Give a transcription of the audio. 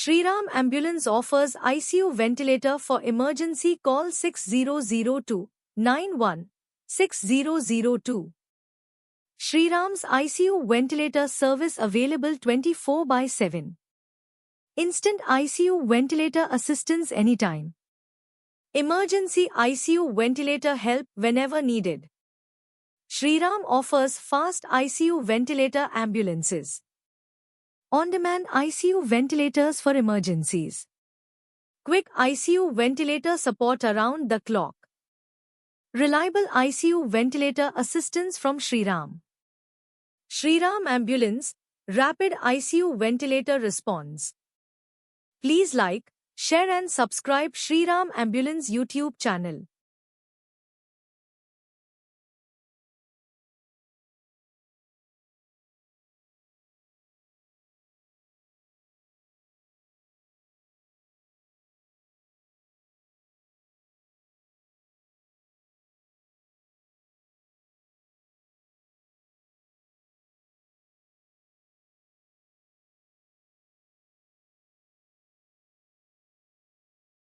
Shriram Ambulance offers ICU ventilator for emergency. Call 6002 916002. Shriram's ICU ventilator service available 24/7. Instant ICU ventilator assistance anytime. Emergency ICU ventilator help whenever needed. Shriram offers fast ICU ventilator ambulances. On-demand ICU ventilators for emergencies. Quick ICU ventilator support around the clock. Reliable ICU ventilator assistance from Shriram. Shriram Ambulance, rapid ICU ventilator response. Please like, share and subscribe Shriram Ambulance YouTube channel.